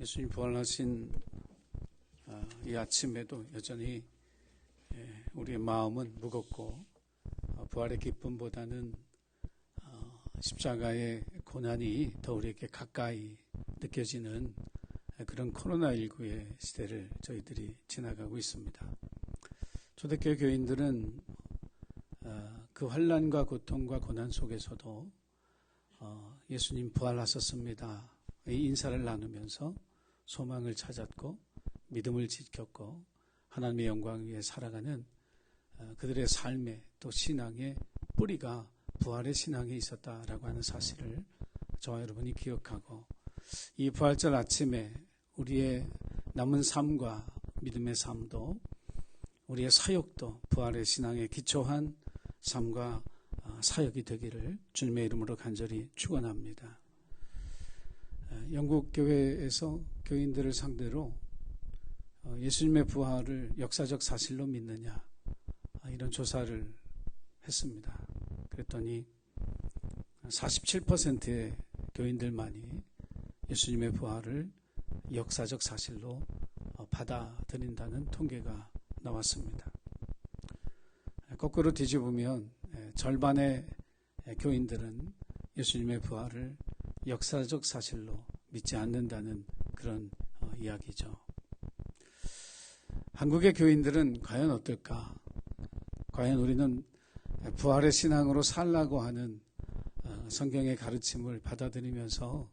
예수님 부활하신 이 아침에도 여전히 우리의 마음은 무겁고 부활의 기쁨보다는 십자가의 고난이 더 우리에게 가까이 느껴지는 그런 코로나19의 시대를 저희들이 지나가고 있습니다. 초대교회 교인들은 그 환난과 고통과 고난 속에서도 예수님 부활하셨습니다. 이 인사를 나누면서 소망을 찾았고 믿음을 지켰고 하나님의 영광 위에 살아가는 그들의 삶의 또 신앙의 뿌리가 부활의 신앙에 있었다라고 하는 사실을 저와 여러분이 기억하고 이 부활절 아침에 우리의 남은 삶과 믿음의 삶도 우리의 사역도 부활의 신앙에 기초한 삶과 사역이 되기를 주님의 이름으로 간절히 축원합니다. 영국 교회에서 교인들을 상대로 예수님의 부활을 역사적 사실로 믿느냐 이런 조사를 했습니다. 그랬더니 47%의 교인들만이 예수님의 부활을 역사적 사실로 받아들인다는 통계가 나왔습니다. 거꾸로 뒤집으면 절반의 교인들은 예수님의 부활을 역사적 사실로 믿지 않는다는 그런 이야기죠. 한국의 교인들은 과연 어떨까? 과연 우리는 부활의 신앙으로 살라고 하는 성경의 가르침을 받아들이면서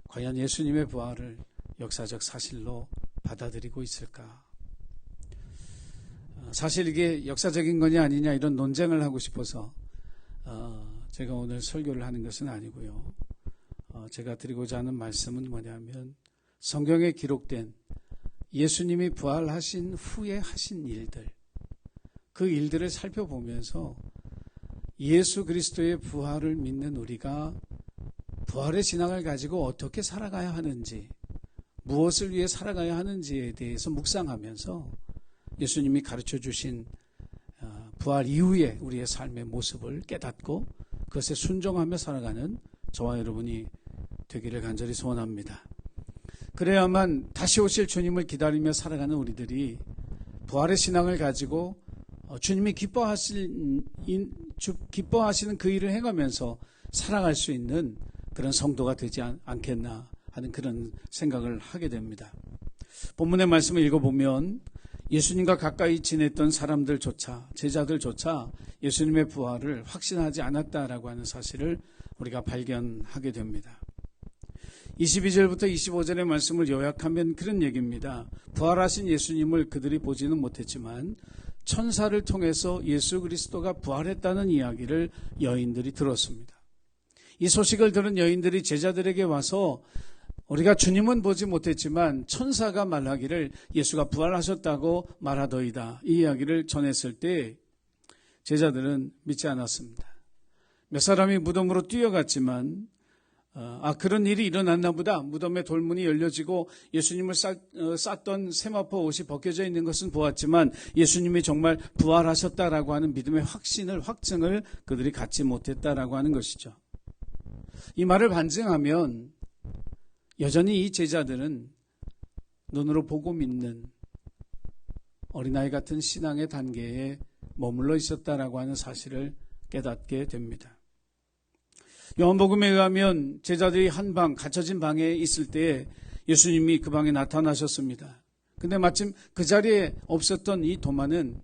과연 예수님의 부활을 역사적 사실로 받아들이고 있을까? 사실 이게 역사적인 거냐 아니냐 이런 논쟁을 하고 싶어서 제가 오늘 설교를 하는 것은 아니고요. 제가 드리고자 하는 말씀은 뭐냐면 성경에 기록된 예수님이 부활하신 후에 하신 일들, 그 일들을 살펴보면서 예수 그리스도의 부활을 믿는 우리가 부활의 신앙을 가지고 어떻게 살아가야 하는지, 무엇을 위해 살아가야 하는지에 대해서 묵상하면서 예수님이 가르쳐 주신 부활 이후에 우리의 삶의 모습을 깨닫고 그것에 순종하며 살아가는 저와 여러분이 되기를 간절히 소원합니다. 그래야만 다시 오실 주님을 기다리며 살아가는 우리들이 부활의 신앙을 가지고 주님이 기뻐하시는 그 일을 행하면서 살아갈 수 있는 그런 성도가 되지 않겠나 하는 그런 생각을 하게 됩니다. 본문의 말씀을 읽어보면 예수님과 가까이 지냈던 사람들조차, 제자들조차 예수님의 부활을 확신하지 않았다라고 하는 사실을 우리가 발견하게 됩니다. 22절부터 25절의 말씀을 요약하면 그런 얘기입니다. 부활하신 예수님을 그들이 보지는 못했지만 천사를 통해서 예수 그리스도가 부활했다는 이야기를 여인들이 들었습니다. 이 소식을 들은 여인들이 제자들에게 와서 우리가 주님은 보지 못했지만 천사가 말하기를 예수가 부활하셨다고 말하더이다. 이 이야기를 전했을 때 제자들은 믿지 않았습니다. 몇 사람이 무덤으로 뛰어갔지만 그런 일이 일어났나 보다. 무덤의 돌문이 열려지고 예수님을 쌌던 세마포 옷이 벗겨져 있는 것은 보았지만 예수님이 정말 부활하셨다라고 하는 믿음의 확증을 그들이 갖지 못했다라고 하는 것이죠. 이 말을 반증하면 여전히 이 제자들은 눈으로 보고 믿는 어린아이 같은 신앙의 단계에 머물러 있었다라고 하는 사실을 깨닫게 됩니다. 요한복음에 의하면 제자들이 한 방, 갇혀진 방에 있을 때 예수님이 그 방에 나타나셨습니다. 근데 마침 그 자리에 없었던 이 도마는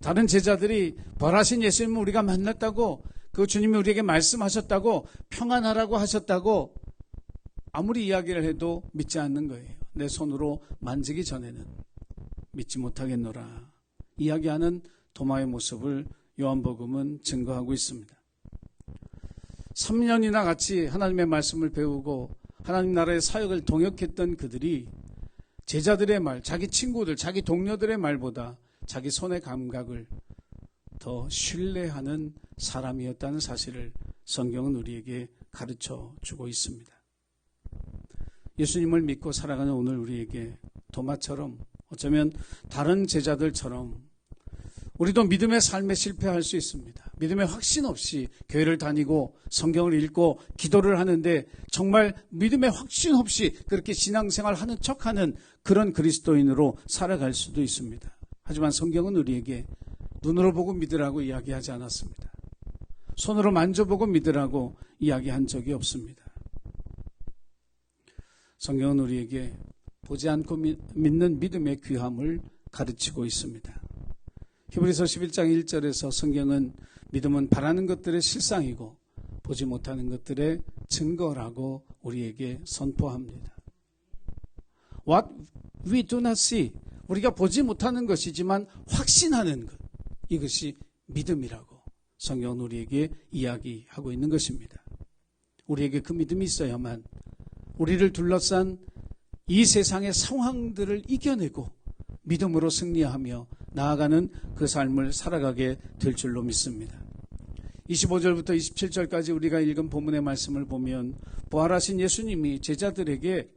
다른 제자들이 부활하신 예수님을 우리가 만났다고, 그 주님이 우리에게 말씀하셨다고, 평안하라고 하셨다고 아무리 이야기를 해도 믿지 않는 거예요. 내 손으로 만지기 전에는 믿지 못하겠노라. 이야기하는 도마의 모습을 요한복음은 증거하고 있습니다. 3년이나 같이 하나님의 말씀을 배우고 하나님 나라의 사역을 동역했던 그들이 제자들의 말, 자기 친구들, 자기 동료들의 말보다 자기 손의 감각을 더 신뢰하는 사람이었다는 사실을 성경은 우리에게 가르쳐 주고 있습니다. 예수님을 믿고 살아가는 오늘 우리에게 도마처럼, 어쩌면 다른 제자들처럼 우리도 믿음의 삶에 실패할 수 있습니다. 믿음의 확신 없이 교회를 다니고 성경을 읽고 기도를 하는데 정말 믿음의 확신 없이 그렇게 신앙생활 하는 척하는 그런 그리스도인으로 살아갈 수도 있습니다. 하지만 성경은 우리에게 눈으로 보고 믿으라고 이야기하지 않았습니다. 손으로 만져보고 믿으라고 이야기한 적이 없습니다. 성경은 우리에게 보지 않고 믿는 믿음의 귀함을 가르치고 있습니다. 히브리서 11장 1절에서 성경은 믿음은 바라는 것들의 실상이고 보지 못하는 것들의 증거라고 우리에게 선포합니다. What we do not see, 우리가 보지 못하는 것이지만 확신하는 것, 이것이 믿음이라고 성경은 우리에게 이야기하고 있는 것입니다. 우리에게 그 믿음이 있어야만 우리를 둘러싼 이 세상의 상황들을 이겨내고 믿음으로 승리하며 나아가는 그 삶을 살아가게 될 줄로 믿습니다. 25절부터 27절까지 우리가 읽은 본문의 말씀을 보면 부활하신 예수님이 제자들에게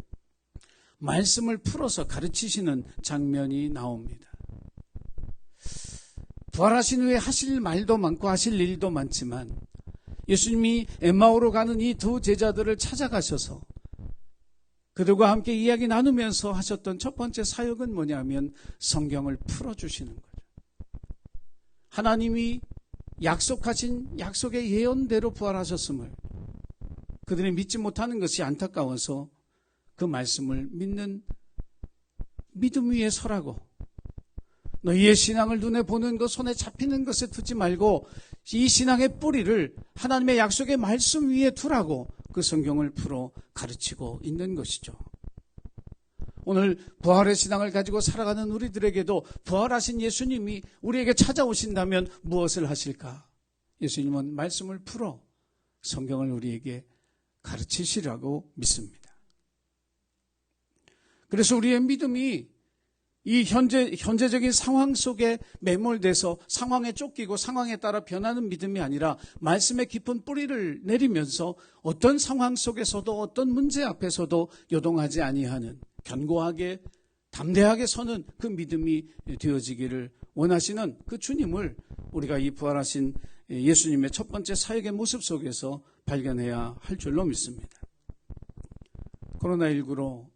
말씀을 풀어서 가르치시는 장면이 나옵니다. 부활하신 후에 하실 말도 많고 하실 일도 많지만 예수님이 엠마오로 가는 이 두 제자들을 찾아가셔서 그들과 함께 이야기 나누면서 하셨던 첫 번째 사역은 뭐냐면 성경을 풀어주시는 거죠. 하나님이 약속하신 약속의 예언대로 부활하셨음을 그들이 믿지 못하는 것이 안타까워서 그 말씀을 믿는 믿음 위에 서라고, 너희의 신앙을 눈에 보는 것, 손에 잡히는 것에 두지 말고 이 신앙의 뿌리를 하나님의 약속의 말씀 위에 두라고 그 성경을 풀어 가르치고 있는 것이죠. 오늘 부활의 신앙을 가지고 살아가는 우리들에게도 부활하신 예수님이 우리에게 찾아오신다면 무엇을 하실까? 예수님은 말씀을 풀어 성경을 우리에게 가르치시라고 믿습니다. 그래서 우리의 믿음이 이 현재적인 상황 속에 매몰돼서 상황에 쫓기고 상황에 따라 변하는 믿음이 아니라 말씀의 깊은 뿌리를 내리면서 어떤 상황 속에서도 어떤 문제 앞에서도 요동하지 아니하는, 견고하게 담대하게 서는 그 믿음이 되어지기를 원하시는 그 주님을 우리가 이 부활하신 예수님의 첫 번째 사역의 모습 속에서 발견해야 할 줄로 믿습니다. 코로나19로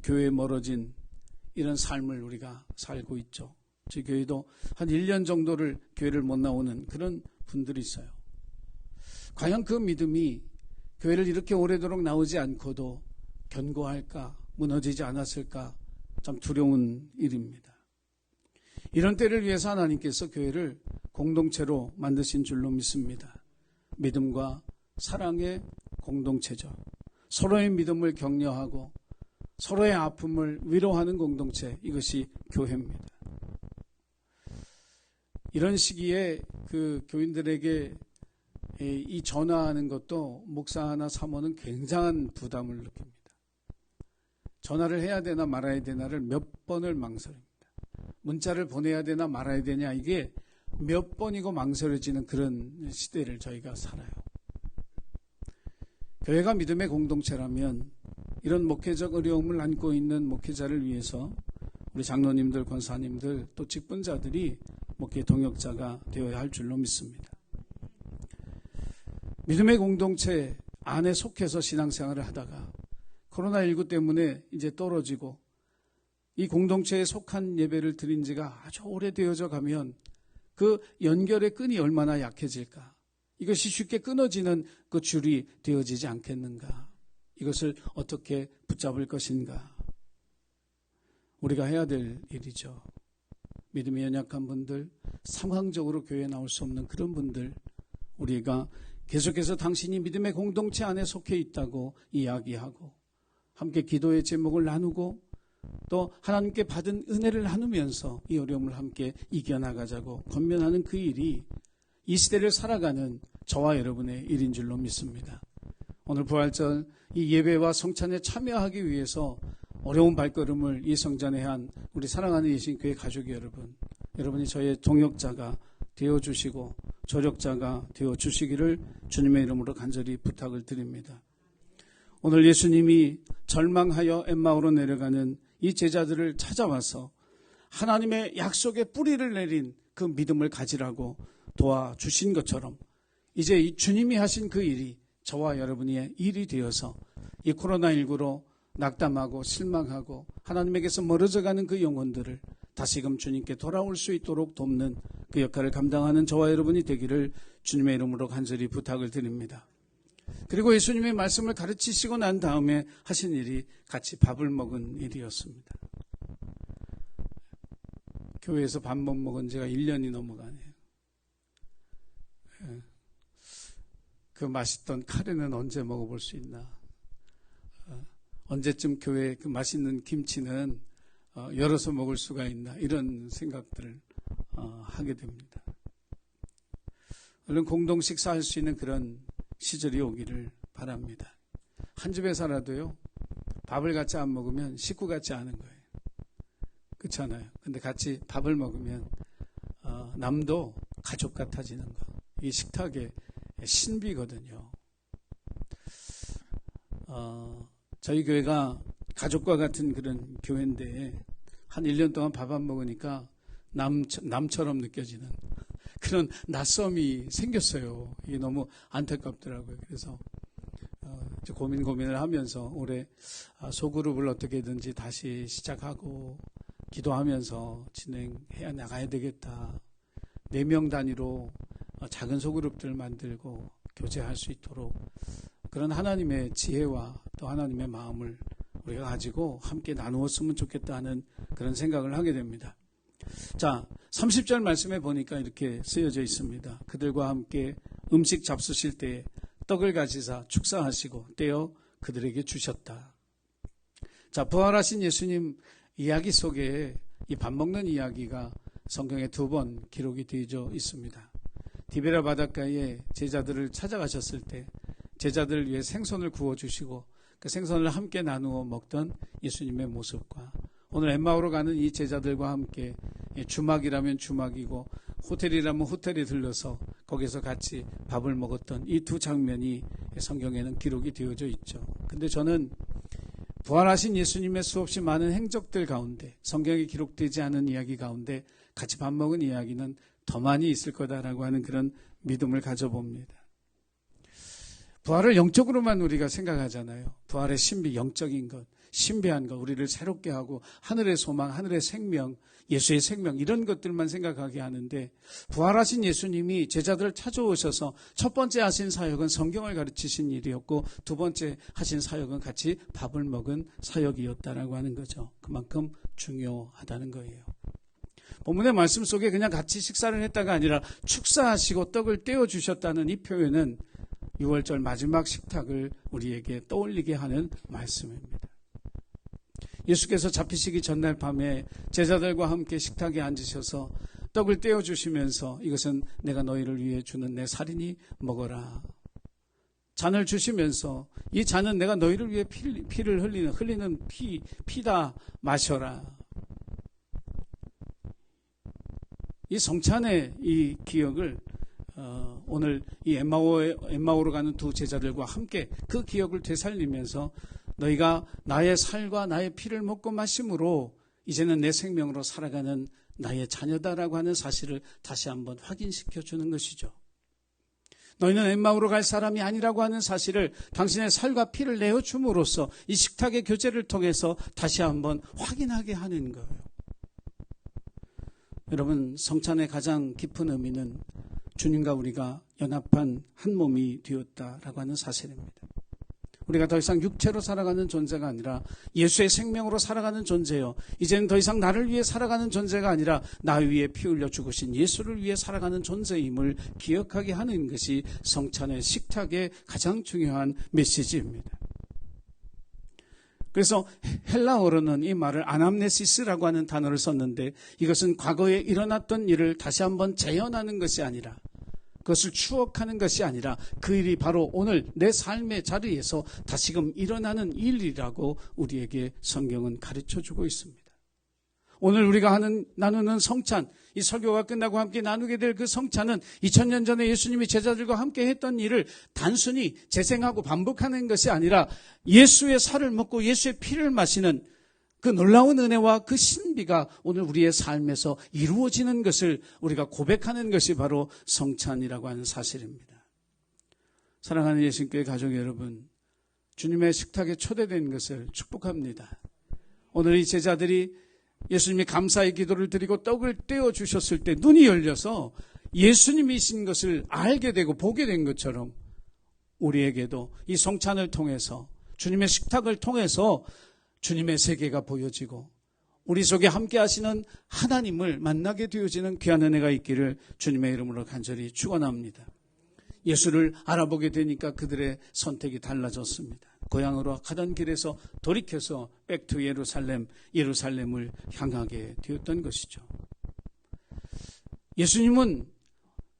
교회에 멀어진 이런 삶을 우리가 살고 있죠. 저희 교회도 한 1년 정도를 교회를 못 나오는 그런 분들이 있어요. 과연 그 믿음이 교회를 이렇게 오래도록 나오지 않고도 견고할까, 무너지지 않았을까, 참 두려운 일입니다. 이런 때를 위해서 하나님께서 교회를 공동체로 만드신 줄로 믿습니다. 믿음과 사랑의 공동체죠. 서로의 믿음을 격려하고 서로의 아픔을 위로하는 공동체, 이것이 교회입니다. 이런 시기에 그 교인들에게 이 전화하는 것도 목사나 사모는 굉장한 부담을 느낍니다. 전화를 해야 되나 말아야 되나를 몇 번을 망설입니다. 문자를 보내야 되나 말아야 되냐, 이게 몇 번이고 망설여지는 그런 시대를 저희가 살아요. 교회가 믿음의 공동체라면 이런 목회적 어려움을 안고 있는 목회자를 위해서 우리 장로님들, 권사님들, 또 직분자들이 목회 동역자가 되어야 할 줄로 믿습니다. 믿음의 공동체 안에 속해서 신앙생활을 하다가 코로나19 때문에 이제 떨어지고 이 공동체에 속한 예배를 드린 지가 아주 오래되어져 가면 그 연결의 끈이 얼마나 약해질까? 이것이 쉽게 끊어지는 그 줄이 되어지지 않겠는가? 이것을 어떻게 붙잡을 것인가? 우리가 해야 될 일이죠. 믿음이 연약한 분들, 상황적으로 교회에 나올 수 없는 그런 분들, 우리가 계속해서 당신이 믿음의 공동체 안에 속해 있다고 이야기하고 함께 기도의 제목을 나누고 또 하나님께 받은 은혜를 나누면서 이 어려움을 함께 이겨나가자고 권면하는 그 일이 이 시대를 살아가는 저와 여러분의 일인 줄로 믿습니다. 오늘 부활절 이 예배와 성찬에 참여하기 위해서 어려운 발걸음을 이 성전에 한 우리 사랑하는 예신교회 가족 여러분, 여러분이 저의 동역자가 되어주시고 조력자가 되어주시기를 주님의 이름으로 간절히 부탁을 드립니다. 오늘 예수님이 절망하여 엠마오로 내려가는 이 제자들을 찾아와서 하나님의 약속의 뿌리를 내린 그 믿음을 가지라고 도와주신 것처럼 이제 이 주님이 하신 그 일이 저와 여러분의 일이 되어서 이 코로나19로 낙담하고 실망하고 하나님에게서 멀어져가는 그 영혼들을 다시금 주님께 돌아올 수 있도록 돕는 그 역할을 감당하는 저와 여러분이 되기를 주님의 이름으로 간절히 부탁을 드립니다. 그리고 예수님의 말씀을 가르치시고 난 다음에 하신 일이 같이 밥을 먹은 일이었습니다. 교회에서 밥 못 먹은 지가 1년이 넘어가네요. 그 맛있던 카레는 언제 먹어볼 수 있나? 언제쯤 교회에 그 맛있는 김치는 열어서 먹을 수가 있나? 이런 생각들을 하게 됩니다. 얼른 공동 식사할 수 있는 그런 시절이 오기를 바랍니다. 한 집에 살아도요, 밥을 같이 안 먹으면 식구 같지 않은 거예요. 그렇잖아요. 근데 같이 밥을 먹으면 남도 가족 같아지는 거. 이 식탁의 신비거든요. 저희 교회가 가족과 같은 그런 교회인데 한 1년 동안 밥 안 먹으니까 남처럼 느껴지는 그런 낯섦이 생겼어요. 이게 너무 안타깝더라고요. 그래서 고민을 하면서 올해 소그룹을 어떻게든지 다시 시작하고 기도하면서 진행해야 나가야 되겠다. 4명 단위로 작은 소그룹들을 만들고 교제할 수 있도록 그런 하나님의 지혜와 또 하나님의 마음을 우리가 가지고 함께 나누었으면 좋겠다는 그런 생각을 하게 됩니다. 자, 30절 말씀에 보니까 이렇게 쓰여져 있습니다. 그들과 함께 음식 잡수실 때 떡을 가지사 축사하시고 떼어 그들에게 주셨다. 자, 부활하신 예수님 이야기 속에 이 밥 먹는 이야기가 성경에 2번 기록이 되어져 있습니다. 디베라 바닷가에 제자들을 찾아가셨을 때 제자들을 위해 생선을 구워주시고 그 생선을 함께 나누어 먹던 예수님의 모습과 오늘 엠마오로 가는 이 제자들과 함께 주막이라면 주막이고 호텔이라면 호텔에 들러서 거기서 같이 밥을 먹었던 이 2 장면이 성경에는 기록이 되어져 있죠. 근데 저는 부활하신 예수님의 수없이 많은 행적들 가운데 성경에 기록되지 않은 이야기 가운데 같이 밥 먹은 이야기는 더 많이 있을 거다라고 하는 그런 믿음을 가져봅니다. 부활을 영적으로만 우리가 생각하잖아요. 부활의 신비, 영적인 것, 신비한 것, 우리를 새롭게 하고 하늘의 소망, 하늘의 생명, 예수의 생명 이런 것들만 생각하게 하는데 부활하신 예수님이 제자들을 찾아오셔서 첫 번째 하신 사역은 성경을 가르치신 일이었고 2번째 하신 사역은 같이 밥을 먹은 사역이었다라고 하는 거죠. 그만큼 중요하다는 거예요. 본문의 말씀 속에 그냥 같이 식사를 했다가 아니라 축사하시고 떡을 떼어주셨다는 이 표현은 6월절 마지막 식탁을 우리에게 떠올리게 하는 말씀입니다. 예수께서 잡히시기 전날 밤에 제자들과 함께 식탁에 앉으셔서 떡을 떼어주시면서 이것은 내가 너희를 위해 주는 내 살이니 먹어라. 잔을 주시면서 이 잔은 내가 너희를 위해 피를 흘리는 피다 마셔라. 이 성찬의 이 기억을 오늘 이 엠마오로 가는 2 제자들과 함께 그 기억을 되살리면서 너희가 나의 살과 나의 피를 먹고 마심으로 이제는 내 생명으로 살아가는 나의 자녀다라고 하는 사실을 다시 한번 확인시켜 주는 것이죠. 너희는 엠마오로 갈 사람이 아니라고 하는 사실을 당신의 살과 피를 내어줌으로써 이 식탁의 교제를 통해서 다시 한번 확인하게 하는 거예요. 여러분, 성찬의 가장 깊은 의미는 주님과 우리가 연합한 한 몸이 되었다라고 하는 사실입니다. 우리가 더 이상 육체로 살아가는 존재가 아니라 예수의 생명으로 살아가는 존재요. 이제는 더 이상 나를 위해 살아가는 존재가 아니라 나 위에 피 흘려 죽으신 예수를 위해 살아가는 존재임을 기억하게 하는 것이 성찬의 식탁의 가장 중요한 메시지입니다. 그래서 헬라어로는 이 말을 아남네시스라고 하는 단어를 썼는데 이것은 과거에 일어났던 일을 다시 한번 재현하는 것이 아니라 그것을 추억하는 것이 아니라 그 일이 바로 오늘 내 삶의 자리에서 다시금 일어나는 일이라고 우리에게 성경은 가르쳐주고 있습니다. 오늘 우리가 나누는 성찬, 이 설교가 끝나고 함께 나누게 될 그 성찬은 2000년 전에 예수님이 제자들과 함께 했던 일을 단순히 재생하고 반복하는 것이 아니라 예수의 살을 먹고 예수의 피를 마시는 그 놀라운 은혜와 그 신비가 오늘 우리의 삶에서 이루어지는 것을 우리가 고백하는 것이 바로 성찬이라고 하는 사실입니다. 사랑하는 예수님교회 가족 여러분, 주님의 식탁에 초대된 것을 축복합니다. 오늘 이 제자들이 예수님이 감사의 기도를 드리고 떡을 떼어 주셨을 때 눈이 열려서 예수님이신 것을 알게 되고 보게 된 것처럼 우리에게도 이 성찬을 통해서 주님의 식탁을 통해서 주님의 세계가 보여지고 우리 속에 함께 하시는 하나님을 만나게 되어지는 귀한 은혜가 있기를 주님의 이름으로 간절히 축원합니다. 예수를 알아보게 되니까 그들의 선택이 달라졌습니다. 고향으로 가던 길에서 돌이켜서 백투 예루살렘을 향하게 되었던 것이죠. 예수님은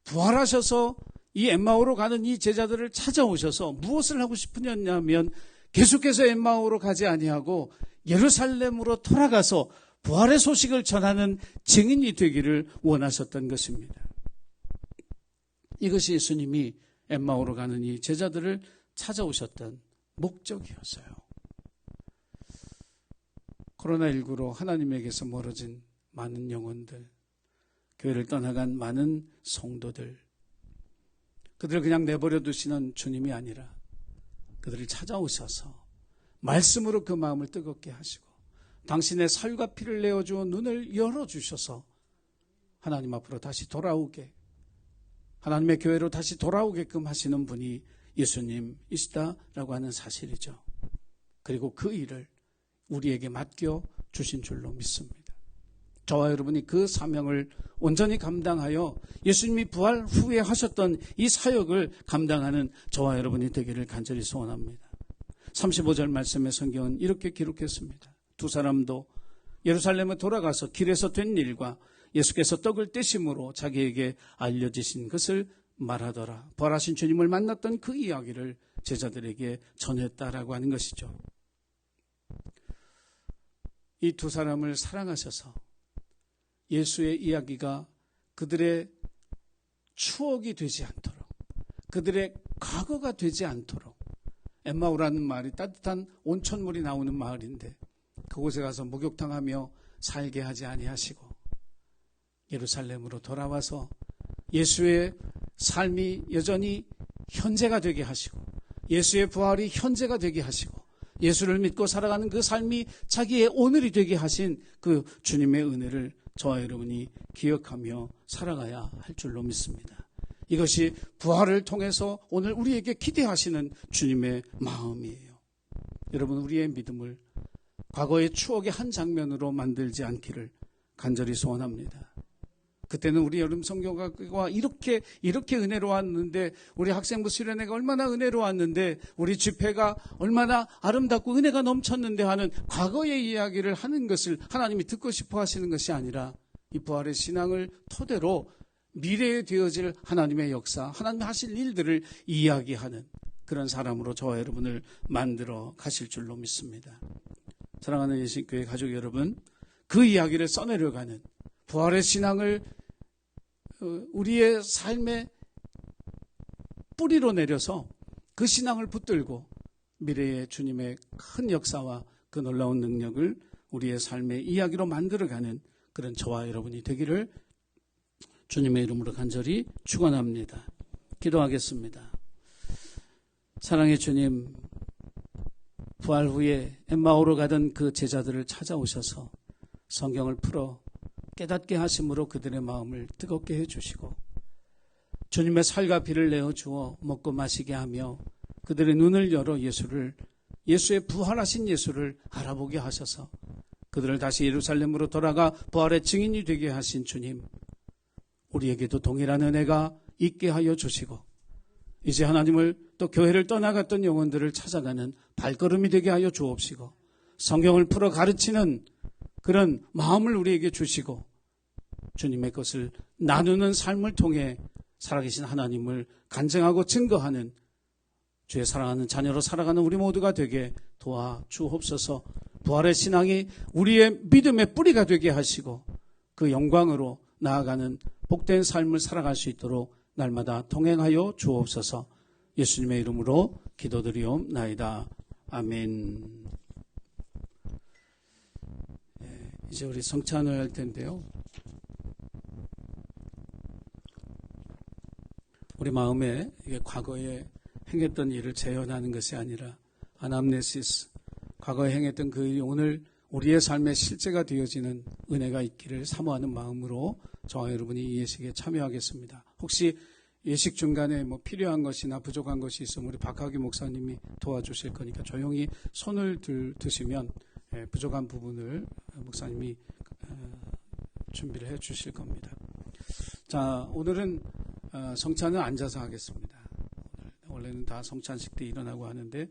부활하셔서 이 엠마오로 가는 이 제자들을 찾아오셔서 무엇을 하고 싶으셨냐면 계속해서 엠마오로 가지 아니하고 예루살렘으로 돌아가서 부활의 소식을 전하는 증인이 되기를 원하셨던 것입니다. 이것이 예수님이 엠마오로 가는 이 제자들을 찾아오셨던 목적이었어요. 코로나19로 하나님에게서 멀어진 많은 영혼들, 교회를 떠나간 많은 성도들, 그들을 그냥 내버려 두시는 주님이 아니라 그들을 찾아오셔서 말씀으로 그 마음을 뜨겁게 하시고 당신의 살과 피를 내어주어 눈을 열어주셔서 하나님 앞으로 다시 돌아오게, 하나님의 교회로 다시 돌아오게끔 하시는 분이 예수님이시다라고 하는 사실이죠. 그리고 그 일을 우리에게 맡겨 주신 줄로 믿습니다. 저와 여러분이 그 사명을 온전히 감당하여 예수님이 부활 후에 하셨던 이 사역을 감당하는 저와 여러분이 되기를 간절히 소원합니다. 35절 말씀의 성경은 이렇게 기록했습니다. 두 사람도 예루살렘에 돌아가서 길에서 된 일과 예수께서 떡을 떼심으로 자기에게 알려지신 것을 말하더라. 부활하신 주님을 만났던 그 이야기를 제자들에게 전했다라고 하는 것이죠. 이 두 사람을 사랑하셔서 예수의 이야기가 그들의 추억이 되지 않도록, 그들의 과거가 되지 않도록, 엠마오라는 마을이 따뜻한 온천물이 나오는 마을인데 그곳에 가서 목욕탕하며 살게 하지 아니하시고 예루살렘으로 돌아와서 예수의 삶이 여전히 현재가 되게 하시고 예수의 부활이 현재가 되게 하시고 예수를 믿고 살아가는 그 삶이 자기의 오늘이 되게 하신 그 주님의 은혜를 저와 여러분이 기억하며 살아가야 할 줄로 믿습니다. 이것이 부활을 통해서 오늘 우리에게 기대하시는 주님의 마음이에요. 여러분, 우리의 믿음을 과거의 추억의 한 장면으로 만들지 않기를 간절히 소원합니다. 그때는 우리 여름 성경학교가 이렇게 은혜로웠는데, 우리 학생부 수련회가 얼마나 은혜로웠는데, 우리 집회가 얼마나 아름답고 은혜가 넘쳤는데 하는 과거의 이야기를 하는 것을 하나님이 듣고 싶어 하시는 것이 아니라 이 부활의 신앙을 토대로 미래에 되어질 하나님의 역사, 하나님이 하실 일들을 이야기하는 그런 사람으로 저와 여러분을 만들어 가실 줄로 믿습니다. 사랑하는 예수교회 가족 여러분, 그 이야기를 써내려가는 부활의 신앙을 우리의 삶의 뿌리로 내려서 그 신앙을 붙들고 미래의 주님의 큰 역사와 그 놀라운 능력을 우리의 삶의 이야기로 만들어가는 그런 저와 여러분이 되기를 주님의 이름으로 간절히 축원합니다. 기도하겠습니다. 사랑의 주님, 부활 후에 엠마오로 가던 그 제자들을 찾아오셔서 성경을 풀어 깨닫게 하심으로 그들의 마음을 뜨겁게 해주시고 주님의 살과 피를 내어주어 먹고 마시게 하며 그들의 눈을 열어 예수의 부활하신 예수를 알아보게 하셔서 그들을 다시 예루살렘으로 돌아가 부활의 증인이 되게 하신 주님, 우리에게도 동일한 은혜가 있게 하여 주시고 이제 하나님을 또 교회를 떠나갔던 영혼들을 찾아가는 발걸음이 되게 하여 주옵시고 성경을 풀어 가르치는 그런 마음을 우리에게 주시고 주님의 것을 나누는 삶을 통해 살아계신 하나님을 간증하고 증거하는 주의 사랑하는 자녀로 살아가는 우리 모두가 되게 도와주옵소서. 부활의 신앙이 우리의 믿음의 뿌리가 되게 하시고 그 영광으로 나아가는 복된 삶을 살아갈 수 있도록 날마다 동행하여 주옵소서. 예수님의 이름으로 기도드리옵나이다. 아멘. 이제 우리 성찬을 할 텐데요. 우리 마음에 이게 과거에 행했던 일을 재현하는 것이 아니라 아남네시스, 과거에 행했던 그 일이 오늘 우리의 삶의 실제가 되어지는 은혜가 있기를 사모하는 마음으로 저와 여러분이 이 예식에 참여하겠습니다. 혹시 예식 중간에 필요한 것이나 부족한 것이 있으면 우리 박학기 목사님이 도와주실 거니까 조용히 손을 드시면 부족한 부분을 목사님이 준비를 해 주실 겁니다. 자, 오늘은 성찬은 앉아서 하겠습니다. 원래는 다 성찬식 때 일어나고 하는데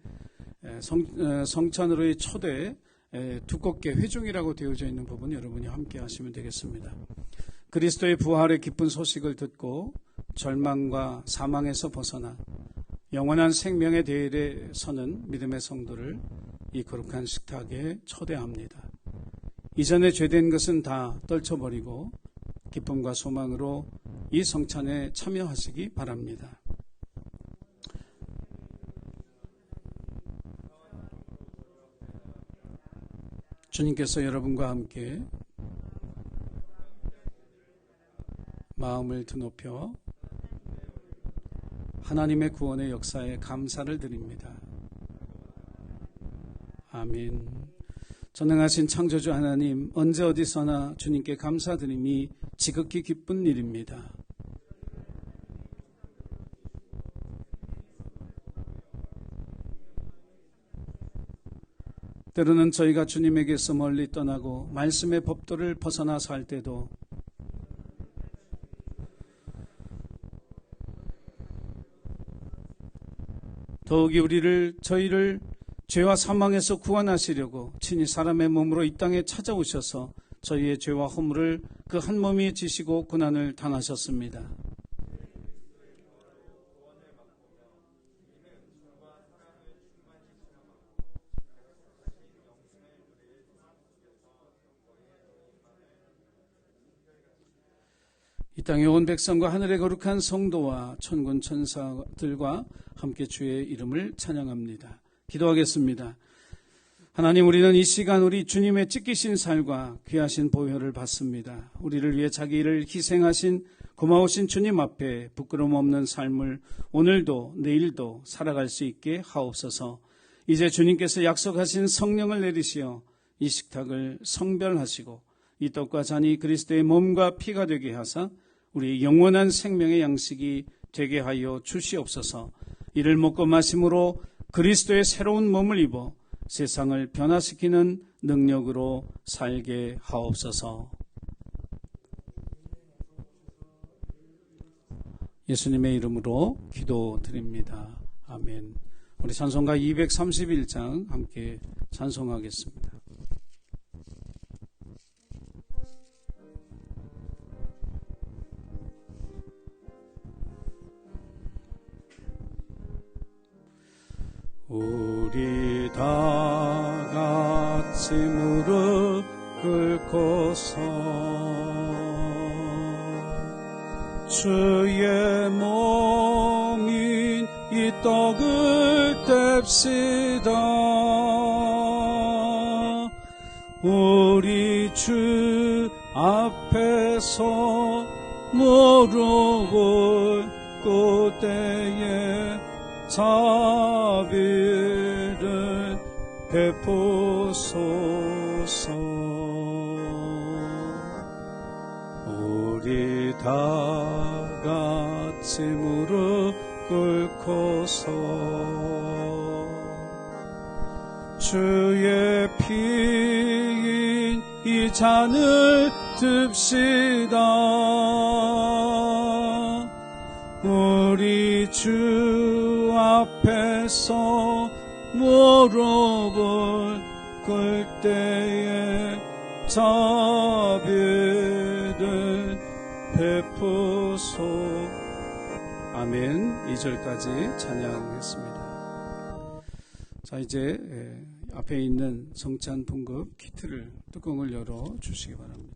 성찬으로의 초대 두껍게 회중이라고 되어져 있는 부분 여러분이 함께 하시면 되겠습니다. 그리스도의 부활의 기쁜 소식을 듣고 절망과 사망에서 벗어나 영원한 생명의 대열에 서는 믿음의 성도를 이 거룩한 식탁에 초대합니다. 이전에 죄된 것은 다 떨쳐버리고 기쁨과 소망으로 이 성찬에 참여하시기 바랍니다. 주님께서 여러분과 함께 마음을 드높여 하나님의 구원의 역사에 감사를 드립니다. 아멘. 전능하신 창조주 하나님, 언제 어디서나 주님께 감사드림이 지극히 기쁜 일입니다. 때로는 저희가 주님에게서 멀리 떠나고 말씀의 법도를 벗어나 살 때도 더욱이 저희를 죄와 사망에서 구원하시려고 친히 사람의 몸으로 이 땅에 찾아오셔서 저희의 죄와 허물을 그 한 몸에 지시고 고난을 당하셨습니다. 이 땅의 온 백성과 하늘의 거룩한 성도와 천군 천사들과 함께 주의 이름을 찬양합니다. 기도하겠습니다. 하나님, 우리는 이 시간 우리 주님의 찢기신 살과 귀하신 보혈을 받습니다. 우리를 위해 자기 일을 희생하신 고마우신 주님 앞에 부끄러움 없는 삶을 오늘도 내일도 살아갈 수 있게 하옵소서. 이제 주님께서 약속하신 성령을 내리시어 이 식탁을 성별하시고 이 떡과 잔이 그리스도의 몸과 피가 되게 하사 우리 영원한 생명의 양식이 되게 하여 주시옵소서. 이를 먹고 마심으로 그리스도의 새로운 몸을 입어 세상을 변화시키는 능력으로 살게 하옵소서. 예수님의 이름으로 기도드립니다. 아멘. 우리 찬송가 231장 함께 찬송하겠습니다. 우리 다 같이 무릎 꿇고서 주의 몸인 이 떡을 뗍시다. 우리 주 앞에서 무릎 꿇고 때에 자비를 베푸소서. 우리 다 같이 무릎 꿇고서 주의 피인 이 잔을 듭시다. 우리 주 앞에서 무릎을 꿇을 때에 자비를 베푸소. 아멘. 2절까지 찬양했습니다. 자, 이제 앞에 있는 성찬 분급 키트를 뚜껑을 열어 주시기 바랍니다.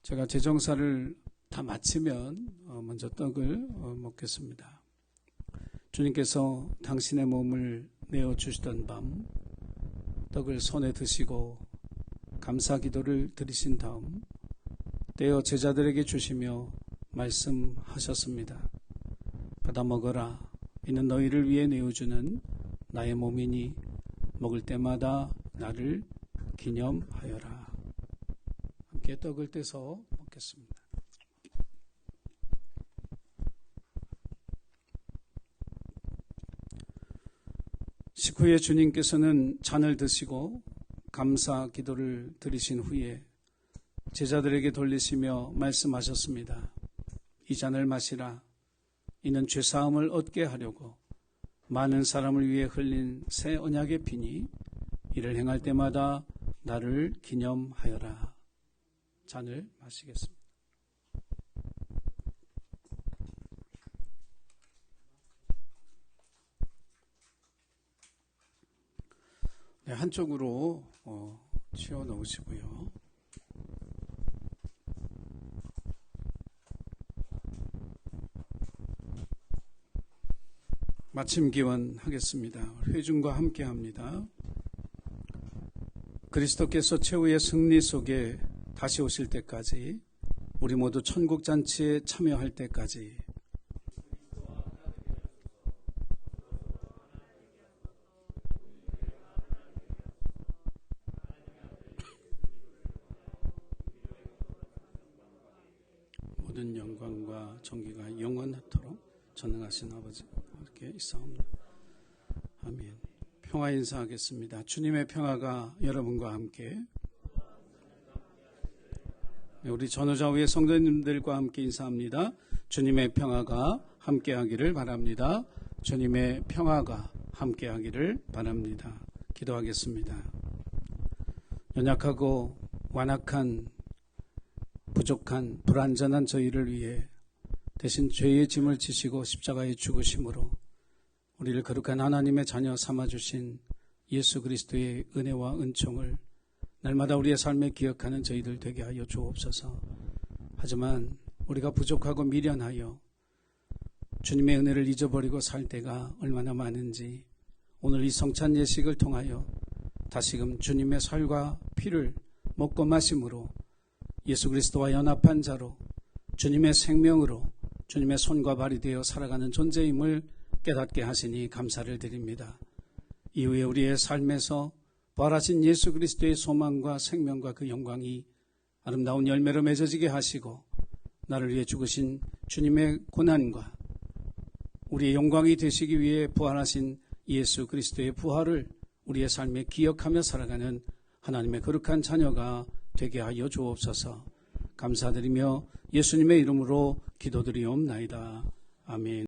제가 제정사를 다 마치면 먼저 떡을 먹겠습니다. 주님께서 당신의 몸을 내어주시던 밤 떡을 손에 드시고 감사 기도를 드리신 다음 떼어 제자들에게 주시며 말씀하셨습니다. 받아 먹어라. 이는 너희를 위해 내어주는 나의 몸이니 먹을 때마다 나를 기념하여라. 함께 떡을 떼서 먹겠습니다. 식후에 주님께서는 잔을 드시고 감사 기도를 드리신 후에 제자들에게 돌리시며 말씀하셨습니다. 이 잔을 마시라. 이는 죄사함을 얻게 하려고 많은 사람을 위해 흘린 새 언약의 피니 이를 행할 때마다 나를 기념하여라. 잔을 마시겠습니다. 네, 한쪽으로 치워 놓으시고요. 마침 기원하겠습니다. 회중과 함께 합니다. 그리스도께서 최후의 승리 속에 다시 오실 때까지 우리 모두 천국 잔치에 참여할 때까지 모든 영광과 존귀가 영원하도록 전능하신 아버지께 있사옵나다. 아멘. 평화 인사하겠습니다. 주님의 평화가 여러분과 함께, 우리 전후좌우의 성도님들과 함께 인사합니다. 주님의 평화가 함께하기를 바랍니다. 주님의 평화가 함께하기를 바랍니다. 기도하겠습니다. 연약하고 완악한, 부족한, 불완전한 저희를 위해 대신 죄의 짐을 지시고 십자가에 죽으심으로 우리를 거룩한 하나님의 자녀 삼아주신 예수 그리스도의 은혜와 은총을 날마다 우리의 삶에 기억하는 저희들 되게 하여 주옵소서. 하지만 우리가 부족하고 미련하여 주님의 은혜를 잊어버리고 살 때가 얼마나 많은지 오늘 이 성찬 예식을 통하여 다시금 주님의 살과 피를 먹고 마심으로 예수 그리스도와 연합한 자로 주님의 생명으로 주님의 손과 발이 되어 살아가는 존재임을 깨닫게 하시니 감사를 드립니다. 이후에 우리의 삶에서 부활하신 예수 그리스도의 소망과 생명과 그 영광이 아름다운 열매로 맺어지게 하시고 나를 위해 죽으신 주님의 고난과 우리의 영광이 되시기 위해 부활하신 예수 그리스도의 부활을 우리의 삶에 기억하며 살아가는 하나님의 거룩한 자녀가 되게 하여 주옵소서. 감사드리며 예수님의 이름으로 기도드리옵나이다. 아멘.